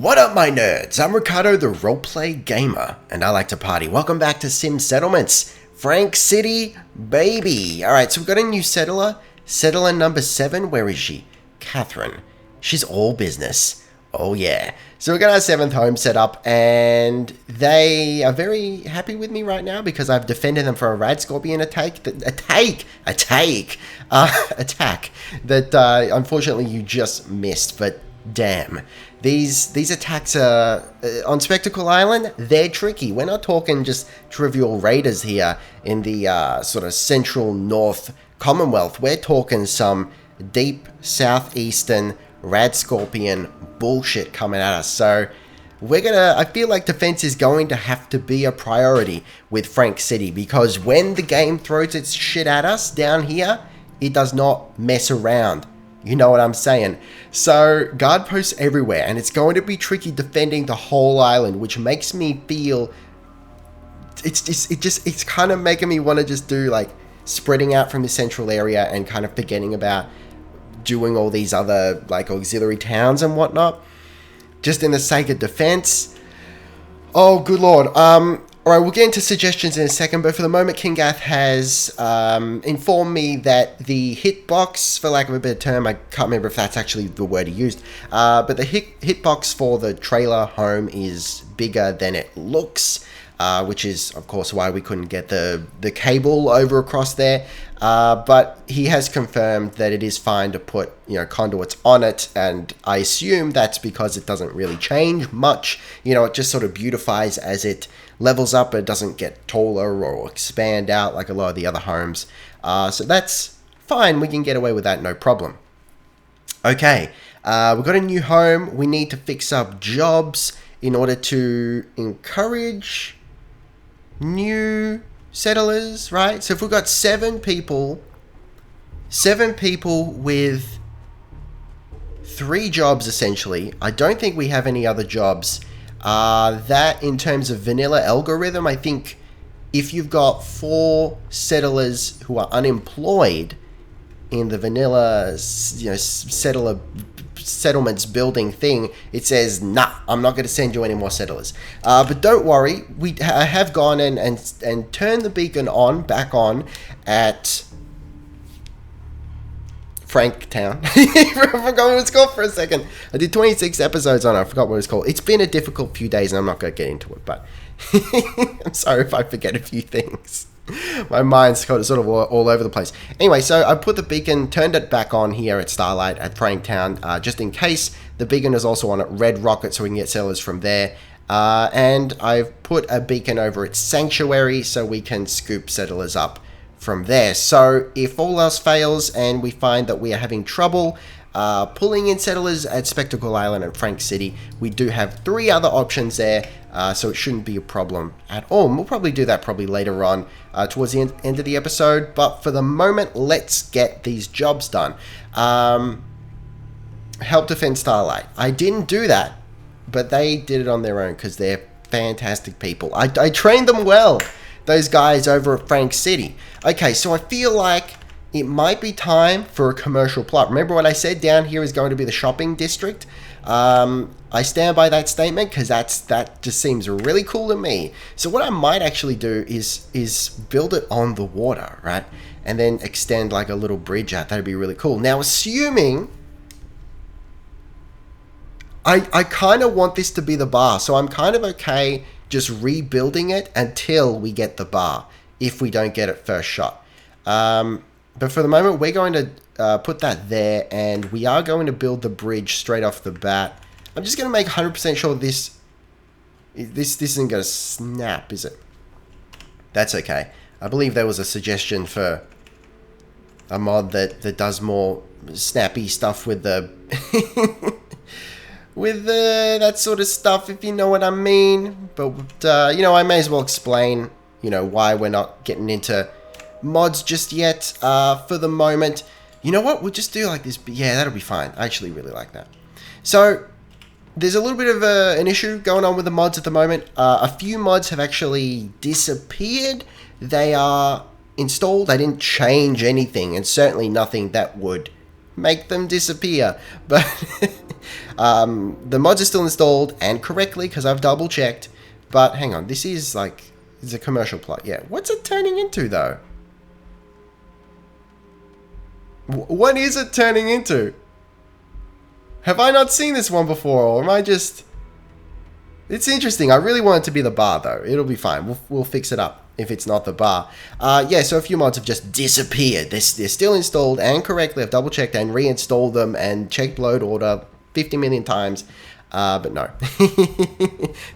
What up, my nerds? I'm Ricardo, the roleplay gamer, and I like to party. Welcome back to Sim Settlements. Frank City, baby. Alright, so we've got a new settler. Settler number 7, where is she? Catherine. She's all business. Oh yeah. So we've got our 7th home set up, and they are very happy with me right now because I've defended them for a rad scorpion attack that unfortunately you just missed, but damn. These attacks are on Spectacle Island. They're tricky. We're not talking just trivial raiders here in the sort of central north Commonwealth. We're talking some deep southeastern rad scorpion bullshit coming at us. So I feel like defense is going to have to be a priority with Frank City, because when the game throws its shit at us down here, it does not mess around. You know what I'm saying? So, guard posts everywhere, and it's going to be tricky defending the whole island, which makes me feel... It's kind of making me want to just do, like, spreading out from the central area and kind of forgetting about doing all these other, like, auxiliary towns and whatnot. Just in the sake of defense. Oh, good lord. Alright, we'll get into suggestions in a second, but for the moment, Kingath has informed me that the hitbox, for lack of a better term, I can't remember if that's actually the word he used, but the hitbox for the trailer home is bigger than it looks, which is, of course, why we couldn't get the cable over across there. But he has confirmed that it is fine to put, conduits on it, and I assume that's because it doesn't really change much. It just sort of beautifies as it levels up. It doesn't get taller or expand out like a lot of the other homes. So that's fine. We can get away with that, no problem. Okay, we've got a new home. We need to fix up jobs in order to encourage new settlers, right? So if we've got 7 people with 3 jobs essentially, I don't think we have any other jobs. That in terms of vanilla algorithm, I think if you've got 4 settlers who are unemployed in the vanilla, settlements building thing, it says, nah, I'm not going to send you any more settlers. But don't worry, we have gone in and turned the beacon back on at Franktown. I forgot what it's called for a second. I did 26 episodes on it. I forgot what it's called. It's been a difficult few days, and I'm not going to get into it, but I'm sorry if I forget a few things. My mind's sort of all over the place. Anyway, so I put the beacon, turned it back on here at Starlight at Franktown, just in case. The beacon is also on at Red Rocket, so we can get settlers from there. And I've put a beacon over at Sanctuary, so we can scoop settlers up from there. So if all else fails and we find that we are having trouble pulling in settlers at Spectacle Island and Frank City, we do have 3 other options there, so it shouldn't be a problem at all. And we'll probably do that later on towards the end of the episode, but for the moment, let's get these jobs done. Help defend Starlight. I didn't do that, but they did it on their own because they're fantastic people. I trained them well, those guys over at Frank City. Okay, so I feel like it might be time for a commercial plot. Remember what I said? Down here is going to be the shopping district. I stand by that statement because that just seems really cool to me. So what I might actually do is build it on the water, right? And then extend like a little bridge out. That'd be really cool. Now, assuming I kind of want this to be the bar, so I'm kind of okay just rebuilding it until we get the bar, if we don't get it first shot. But for the moment, we're going to put that there, and we are going to build the bridge straight off the bat. I'm just going to make 100% sure this isn't going to snap, is it? That's okay. I believe there was a suggestion for a mod that does more snappy stuff with the with that sort of stuff, if you know what I mean. But I may as well explain why we're not getting into mods just yet for the moment. You know what, we'll just do like this. Yeah, that'll be fine. I actually really like that. So there's a little bit of an issue going on with the mods at the moment. A few mods have actually disappeared. They are installed. They didn't change anything, and certainly nothing that would make them disappear. But the mods are still installed and correctly because I've double checked. But hang on, this is like, it's a commercial plot. Yeah, what's it turning into though? What is it turning into? Have I not seen this one before, or am I just... It's interesting. I really want it to be the bar, though. It'll be fine. We'll fix it up if it's not the bar. Yeah, so a few mods have just disappeared. They're still installed and correctly. I've double-checked and reinstalled them and checked load order 50 million times. But no.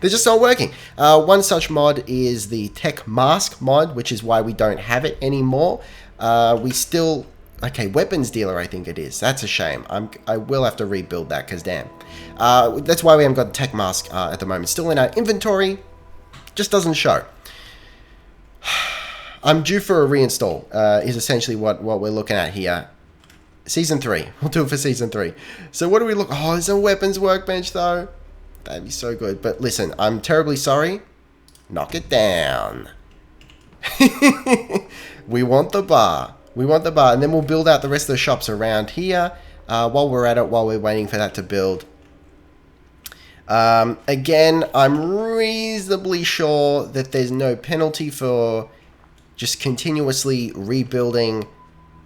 They're just not working. One such mod is the Tech Mask mod, which is why we don't have it anymore. We still... Okay, weapons dealer, I think it is. That's a shame. I will have to rebuild that, because damn. That's why we haven't got the Tech Mask at the moment. Still in our inventory. Just doesn't show. I'm due for a reinstall, is essentially what we're looking at here. Season 3. We'll do it for Season 3. So what do we look... Oh, there's a weapons workbench, though. That'd be so good. But listen, I'm terribly sorry. Knock it down. We want the bar. We want the bar, and then we'll build out the rest of the shops around here while we're at it, while we're waiting for that to build. Again, I'm reasonably sure that there's no penalty for just continuously rebuilding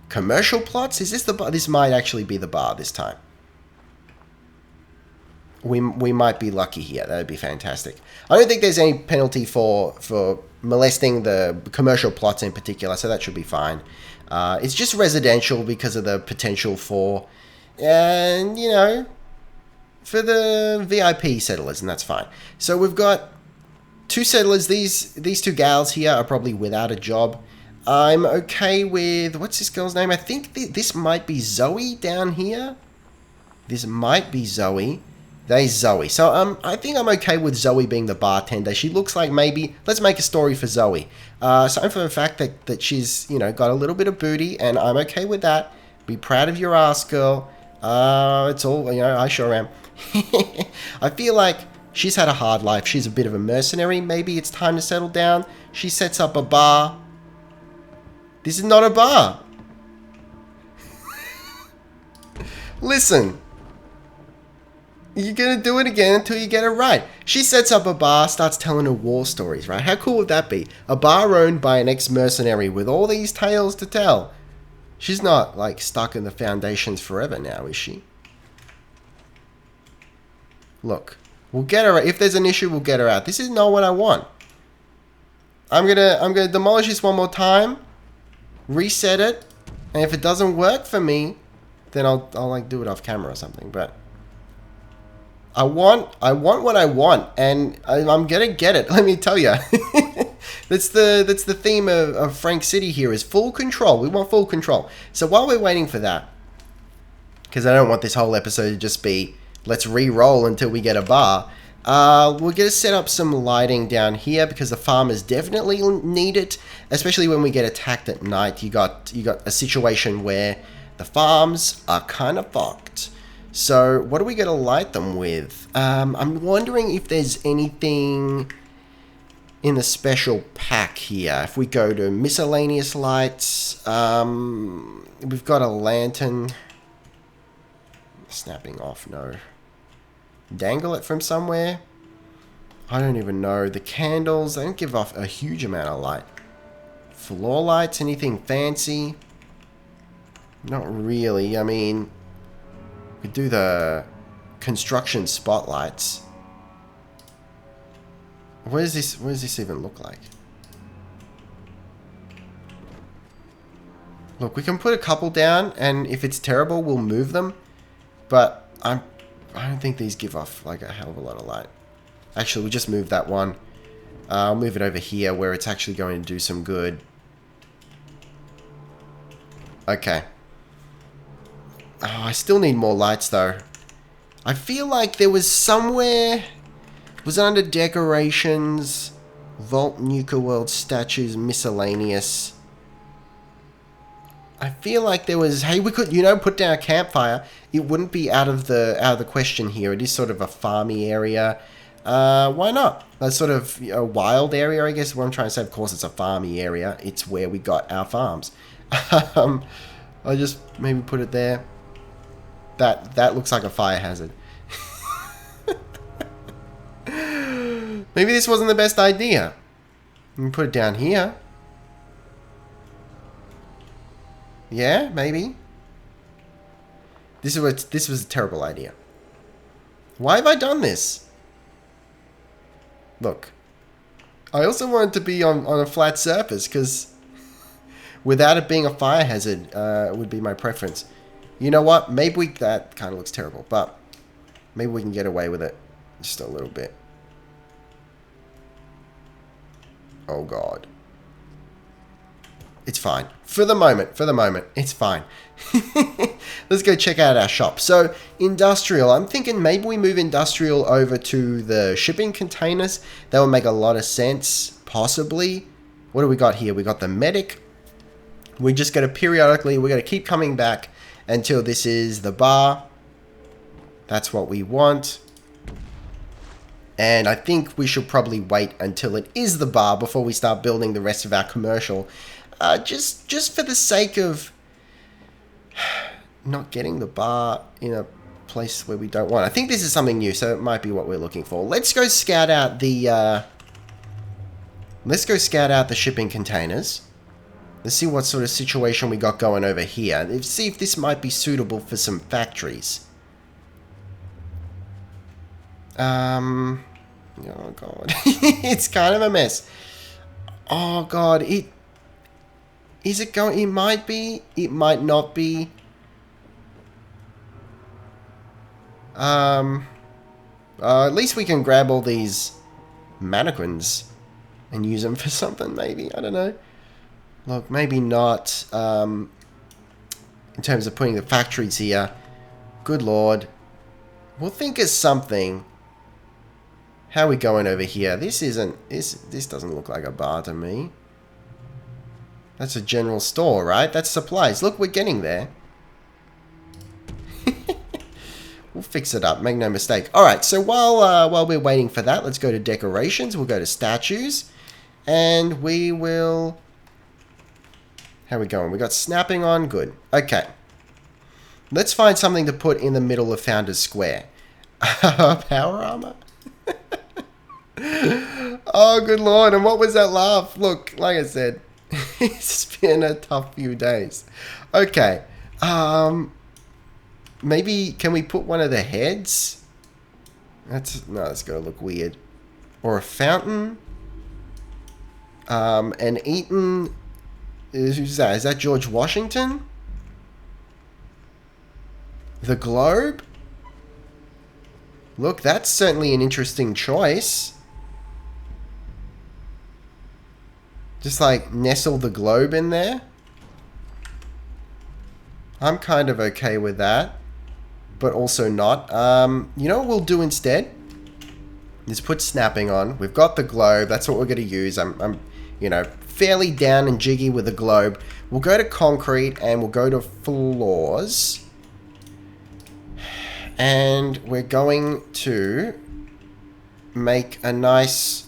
commercial plots. Is this the bar? This might actually be the bar this time. We might be lucky here. That would be fantastic. I don't think there's any penalty for molesting the commercial plots in particular, so that should be fine. It's just residential because of the potential for, and you know, for the VIP settlers, and that's fine. So we've got 2 settlers. These 2 gals here are probably without a job. I'm okay with, what's this girl's name? I think this might be Zoe down here. This might be Zoe. There's Zoe. So I think I'm okay with Zoe being the bartender. She looks like maybe... Let's make a story for Zoe. Aside from the fact that she's, you know, got a little bit of booty, and I'm okay with that. Be proud of your ass, girl. It's all, you know, I sure am. I feel like she's had a hard life. She's a bit of a mercenary. Maybe it's time to settle down. She sets up a bar. This is not a bar. Listen. You're going to do it again until you get it right. She sets up a bar, starts telling her war stories, right? How cool would that be? A bar owned by an ex-mercenary with all these tales to tell. She's not, like, stuck in the foundations forever now, is she? Look, we'll get her... If there's an issue, we'll get her out. This is not what I want. I'm gonna demolish this one more time, reset it, and if it doesn't work for me, then I'll like, do it off camera or something, but... I want what I want, and I'm gonna get it. Let me tell you, that's the theme of Frank City here, is full control. We want full control. So while we're waiting for that, because I don't want this whole episode to just be let's re-roll until we get a bar. We're gonna set up some lighting down here because the farmers definitely need it, especially when we get attacked at night. You got a situation where the farms are kind of fucked. So what are we going to light them with? I'm wondering if there's anything in the special pack here. If we go to miscellaneous lights, we've got a lantern. Snapping off, no. Dangle it from somewhere? I don't even know. The candles, they don't give off a huge amount of light. Floor lights, anything fancy? Not really. I mean... We could do the construction spotlights. What does this even look like? Look, we can put a couple down, and if it's terrible, we'll move them. But I don't think these give off like a hell of a lot of light. Actually, we'll just move that one. I'll move it over here where it's actually going to do some good. Okay. Oh, I still need more lights, though. I feel like there was somewhere... Was it under decorations? Vault, Nuka World, statues, miscellaneous. I feel like there was... Hey, we could, you know, put down a campfire. It wouldn't be out of the question here. It is sort of a farmy area. Why not? That's sort of a wild area, I guess. What I'm trying to say, of course, it's a farmy area. It's where we got our farms. I'll just maybe put it there. That looks like a fire hazard. Maybe this wasn't the best idea. We can put it down here. Yeah, maybe. This was a terrible idea. Why have I done this? Look. I also want it to be on a flat surface, because without it being a fire hazard would be my preference. You know what? Maybe that kind of looks terrible, but maybe we can get away with it just a little bit. Oh God. It's fine. For the moment, it's fine. Let's go check out our shop. So, industrial. I'm thinking maybe we move industrial over to the shipping containers. That would make a lot of sense, possibly. What do we got here? We got the medic. We just got to periodically, we're going to keep coming back until this is the bar. That's what we want. And I think we should probably wait until it is the bar before we start building the rest of our commercial. Just for the sake of not getting the bar in a place where we don't want. I think this is something new, so it might be what we're looking for. Let's go scout out the shipping containers. Let's see what sort of situation we got going over here. Let's see if this might be suitable for some factories. Oh God, it's kind of a mess. Oh God, is it going? It might be. It might not be. At least we can grab all these mannequins and use them for something. Maybe, I don't know. Look, maybe not. In terms of putting the factories here. Good Lord, we'll think of something. How are we going over here? This doesn't look like a bar to me. That's a general store, right? That's supplies. Look, we're getting there. We'll fix it up, make no mistake. Alright, so while we're waiting for that, let's go to decorations. We'll go to statues. And we will... How are we going? We got snapping on. Good. Okay. Let's find something to put in the middle of Founders Square. Power armor? Oh, good Lord. And what was that laugh? Look, like I said... It's been a tough few days. Okay. Maybe can we put one of the heads? That's gonna look weird. Or a fountain. And Eaton. Who's that? Is that George Washington? The globe? Look, that's certainly an interesting choice. Just like nestle the globe in there. I'm kind of okay with that. But also not. You know what we'll do instead? Is put snapping on. We've got the globe. That's what we're going to use. I'm fairly down and jiggy with the globe. We'll go to concrete and we'll go to floors. And we're going to make a nice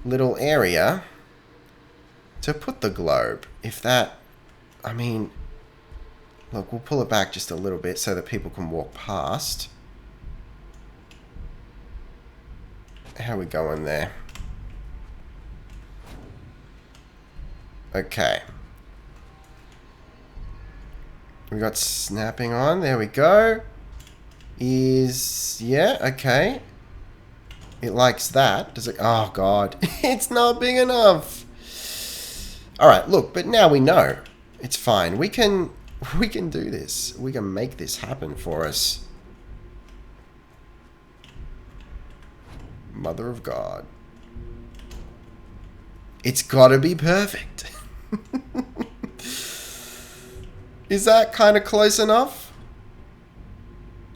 little area to put the globe. If that, I mean, look, we'll pull it back just a little bit so that people can walk past. How are we going there? Okay. We got snapping on. There we go. Yeah, okay. It likes that. Does it? Oh, God. It's not big enough. Alright, look, but now we know. It's fine. We can do this. We can make this happen for us. Mother of God. It's gotta be perfect. Is that kind of close enough?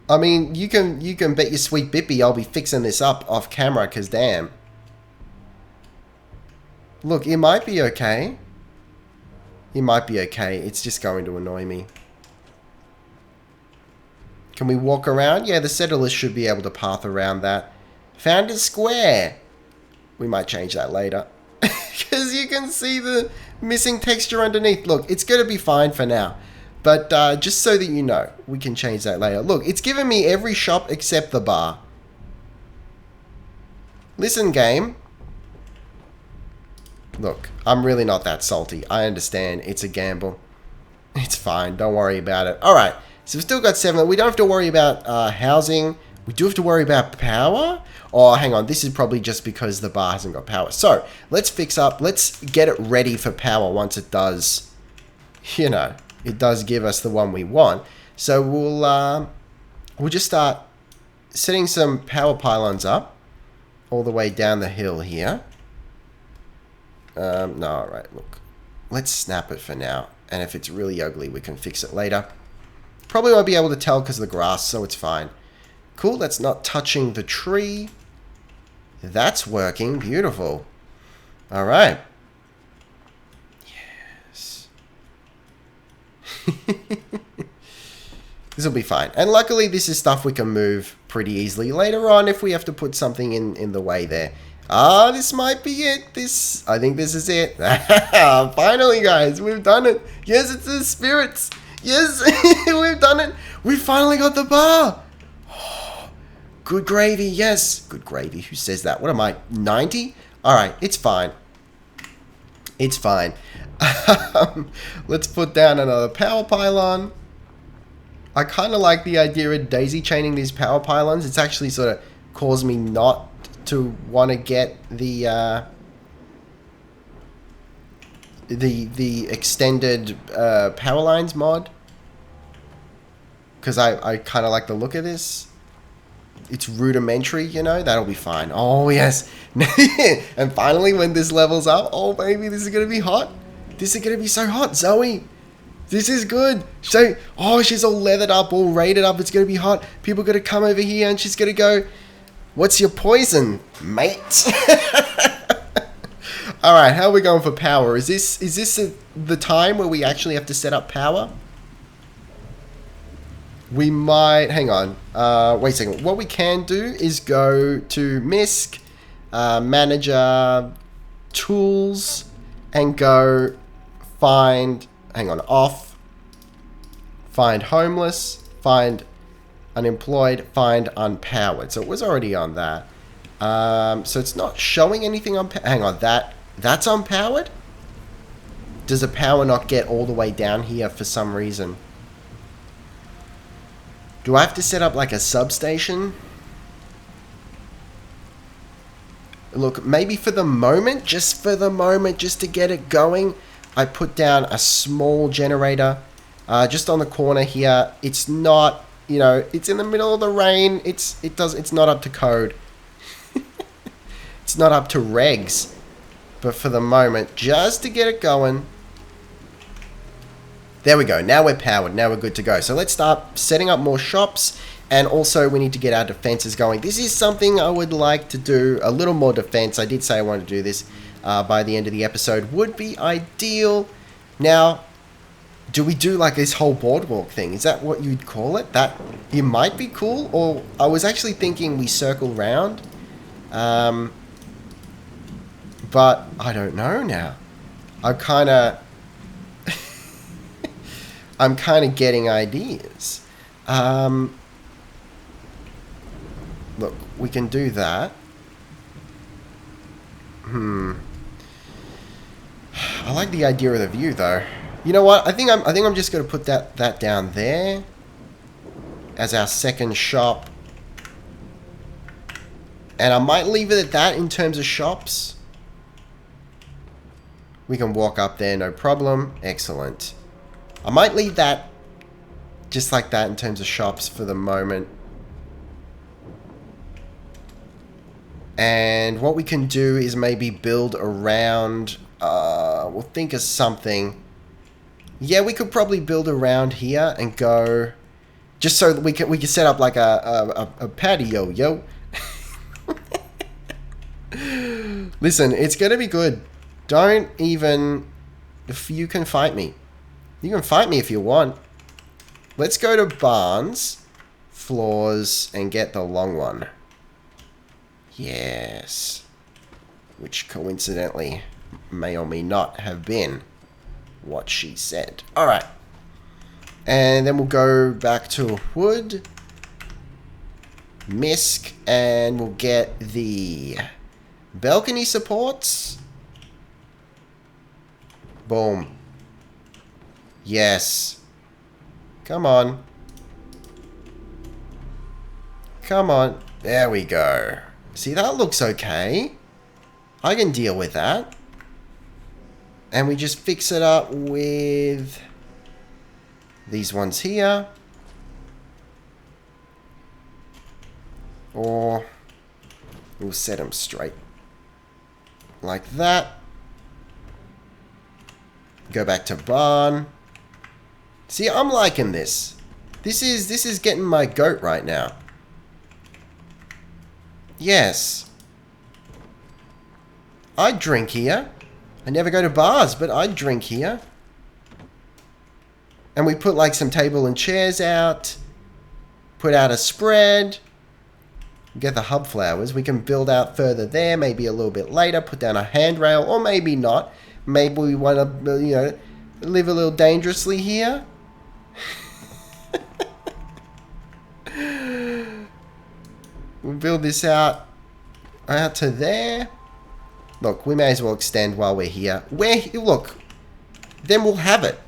I mean, you can bet your sweet bippy I'll be fixing this up off camera, cause damn. Look, it might be okay. It might be okay. It's just going to annoy me. Can we walk around? Yeah, the settlers should be able to path around that. Founders Square. We might change that later. Because you can see the missing texture underneath. Look, it's going to be fine for now. But just so that you know, we can change that later. Look, it's given me every shop except the bar. Listen, game. Look, I'm really not that salty. I understand. It's a gamble. It's fine. Don't worry about it. All right. So we've still got 7. We don't have to worry about housing. We do have to worry about power. Oh, hang on. This is probably just because the bar hasn't got power. So let's fix up. Let's get it ready for power once it does, you know, it does give us the one we want. So we'll just start setting some power pylons up all the way down the hill here. No, all right, look. Let's snap it for now. And if it's really ugly, we can fix it later. Probably won't be able to tell because of the grass, so it's fine. Cool, that's not touching the tree. That's working. Beautiful. All right. Yes. This will be fine. And luckily, this is stuff we can move pretty easily later on if we have to put something in the way there. Ah, this might be it. I think this is it. Finally, guys, we've done it. Yes, it's the spirits. Yes, we've done it. We finally got the bar. Oh, good gravy. Yes, good gravy. Who says that? What am I, 90? All right, it's fine. It's fine. Let's put down another power pylon. I kind of like the idea of daisy chaining these power pylons. It's actually sort of caused me not to want to get the extended power lines mod, because I kind of like the look of this. It's rudimentary, you know. That'll be fine. Oh yes. And finally, when this levels up, oh baby, this is gonna be hot. This is gonna be so hot, Zoe. This is good. So, oh, she's all leathered up, all rated up. It's gonna be hot. People gonna come over here, and she's gonna go, "What's your poison, mate?" All right, how are we going for power? Is this the time where we actually have to set up power? We might, hang on. Wait a second. What we can do is go to MISC, Manager, Tools, and go find, hang on, off, find homeless, find unemployed, find unpowered. So it was already on that. So it's not showing anything on, hang on, that's unpowered? Does the power not get all the way down here for some reason? Do I have to set up like a substation? Look, maybe for the moment, just to get it going, I put down a small generator just on the corner here. It's not, you know, it's in the middle of the rain. It's not up to code. It's not up to regs. But for the moment, just to get it going. There we go. Now we're powered. Now we're good to go. So let's start setting up more shops. And also we need to get our defenses going. This is something I would like to do. A little more defense. I did say I wanted to do this by the end of the episode. Would be ideal. Now, do we do like this whole boardwalk thing? Is that what you'd call it? That it might be cool. Or I was actually thinking we circle round. But I don't know now. I'm kind of getting ideas. Look, we can do that. I like the idea of the view, though. You know what? I think I'm just going to put that down there as our second shop, and I might leave it at that in terms of shops. We can walk up there, no problem. Excellent. I might leave that just like that in terms of shops for the moment. And what we can do is maybe build around, we'll think of something. Yeah, we could probably build around here and go, just so that we can set up like a patio, yo. Listen, it's going to be good. Don't even, if you can fight me. You can fight me if you want. Let's go to barns, floors, and get the long one. Yes. Which coincidentally may or may not have been what she said. Alright. And then we'll go back to wood, misc, and we'll get the balcony supports. Boom. Yes. Come on. Come on. There we go. See, that looks okay. I can deal with that. And we just fix it up with these ones here. Or we'll set them straight. Like that. Go back to barn. See, I'm liking this. This is getting my goat right now. Yes. I drink here. I never go to bars, but I drink here. And we put like some table and chairs out. Put out a spread. Get the hub flowers. We can build out further there, maybe a little bit later. Put down a handrail, or maybe not. Maybe we want to, you know, live a little dangerously here. We'll build this out to there. Look, we may as well extend while we're here. Look, then we'll have it.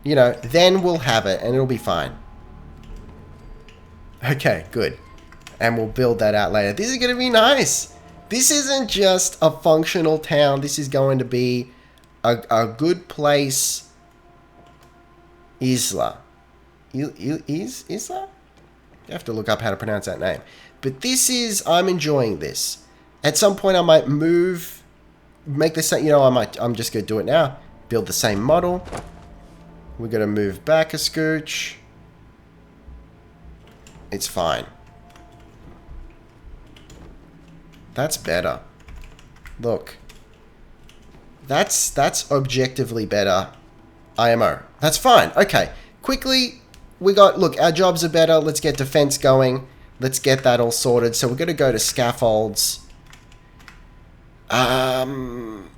You know, then we'll have it, and it'll be fine. Okay, good. And we'll build that out later. This is going to be nice. This isn't just a functional town. This is going to be a good place. Isla. Isla? You have to look up how to pronounce that name. But this is, I'm enjoying this. At some point I might make the same, you know, I'm just going to do it now. Build the same model. We're going to move back a scooch. It's fine. That's better. Look. That's objectively better. IMO. That's fine. Okay. Quickly, look, our jobs are better. Let's get defense going. Let's get that all sorted. So we're going to go to scaffolds. Come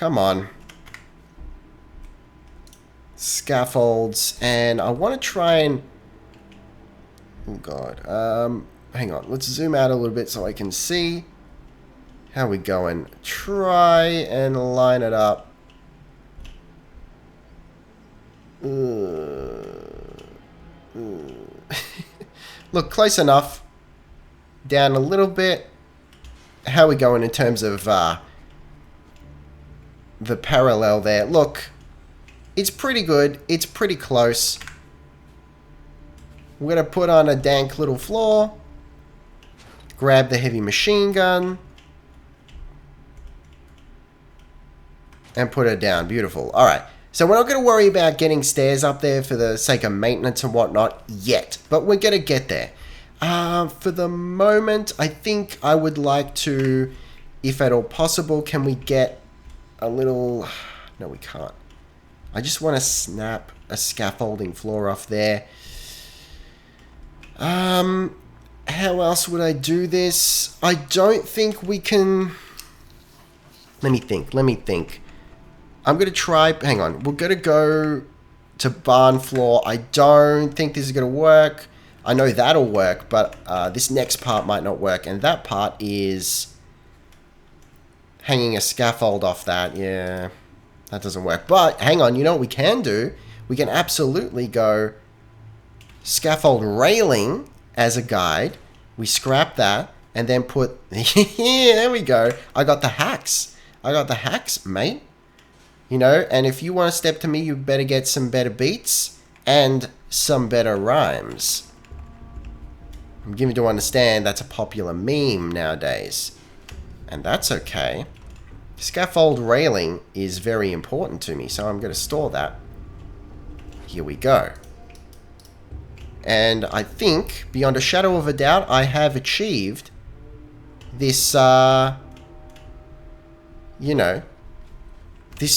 on. Scaffolds. And I want to try and... Oh, God. Hang on. Let's zoom out a little bit so I can see. How we going? Try and line it up. Look, close enough. Down a little bit. How we going in terms of the parallel there? Look, it's pretty good. It's pretty close. We're going to put on a dank little floor. Grab the heavy machine gun. And put it down. Beautiful. Alright. So we're not going to worry about getting stairs up there for the sake of maintenance and whatnot yet. But we're going to get there. For the moment, I think I would like to, if at all possible, can we get a little... No, we can't. I just want to snap a scaffolding floor off there. How else would I do this? I don't think we can... Let me think. I'm going to try... Hang on. We're going to go to barn floor. I don't think this is going to work. I know that'll work, but this next part might not work. And that part is hanging a scaffold off that. Yeah, that doesn't work. But hang on. You know what we can do? We can absolutely go scaffold railing as a guide. We scrap that and then put... Yeah, there we go. I got the hacks. Mate. You know, and if you want to step to me, you better get some better beats and some better rhymes. I'm giving you to understand that's a popular meme nowadays. And that's okay. Scaffold railing is very important to me, so I'm going to store that. Here we go. And I think, beyond a shadow of a doubt, I have achieved this, you know, this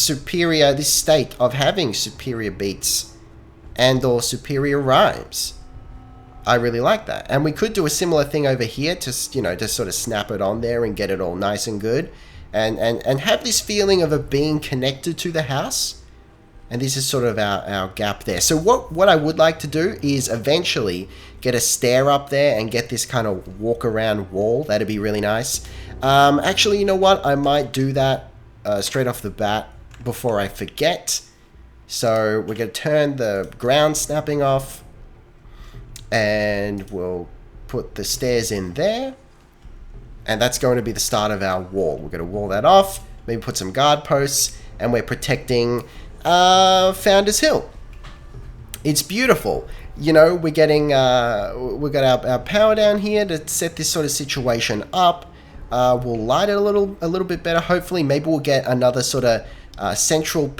state of having superior beats and or superior rhymes. I really like that. And we could do a similar thing over here to, you know, just sort of snap it on there and get it all nice and good. And have this feeling of it being connected to the house. And this is sort of our gap there. So what I would like to do is eventually get a stair up there and get this kind of walk around wall. That'd be really nice. Actually, you know what? I might do that straight off the bat before I forget. So we're going to turn the ground snapping off. And we'll put the stairs in there. And that's going to be the start of our wall. We're going to wall that off. Maybe put some guard posts. And we're protecting Founders Hill. It's beautiful. You know, we're getting we got our power down here to set this sort of situation up. We'll light it a little bit better. Hopefully, maybe we'll get another sort of central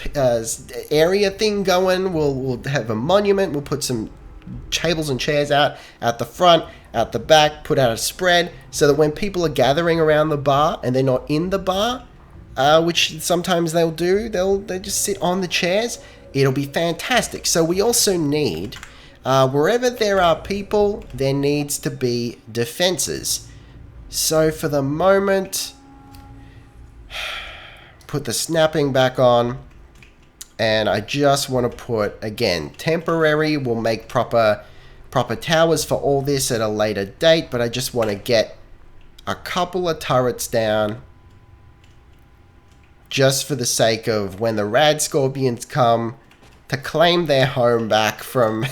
area thing going. We'll have a monument. We'll put some tables and chairs out the front, out the back. Put out a spread so that when people are gathering around the bar and they're not in the bar, which sometimes they'll do, they just sit on the chairs. It'll be fantastic. So we also need, wherever there are people, there needs to be defenses. So for the moment, put the snapping back on. And I just want to put, again, temporary. We'll make proper towers for all this at a later date. But I just want to get a couple of turrets down. Just for the sake of when the rad scorpions come to claim their home back from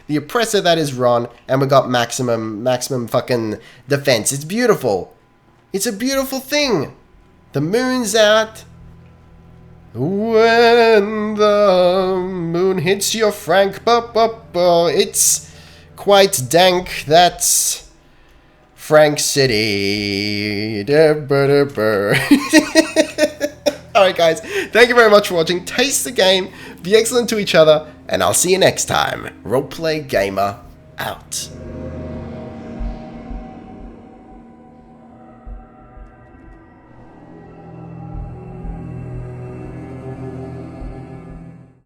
the oppressor that is Ron. And we got maximum fucking defense. It's beautiful. It's a beautiful thing. The moon's out. When the moon hits your frank, it's quite dank. That's Frank City. Alright guys, thank you very much for watching. Taste the game, be excellent to each other, and I'll see you next time. Roleplay Gamer out.